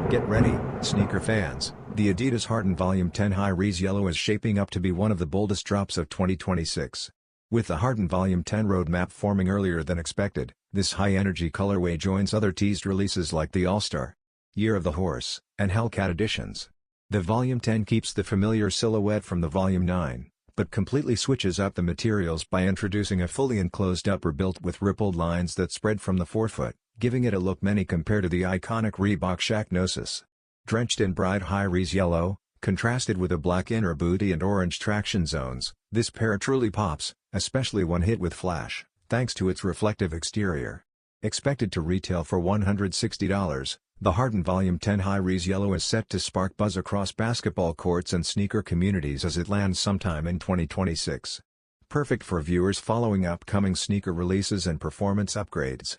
Get ready, sneaker fans, the Adidas Harden Volume 10 High Res Yellow is shaping up to be one of the boldest drops of 2026. With the Harden Volume 10 roadmap forming earlier than expected, this high-energy colorway joins other teased releases like the All-Star, Year of the Horse, and Hellcat editions. The Volume 10 keeps the familiar silhouette from the Volume 9, but completely switches up the materials by introducing a fully enclosed upper built with rippled lines that spread from the forefoot, giving it a look many compare to the iconic Reebok Shaqnosis. Drenched in bright high-res yellow, contrasted with a black inner bootie and orange traction zones, this pair truly pops, especially when hit with flash, thanks to its reflective exterior. Expected to retail for $160, the Harden Volume 10 High Res Yellow is set to spark buzz across basketball courts and sneaker communities as it lands sometime in 2026. Perfect for viewers following upcoming sneaker releases and performance upgrades.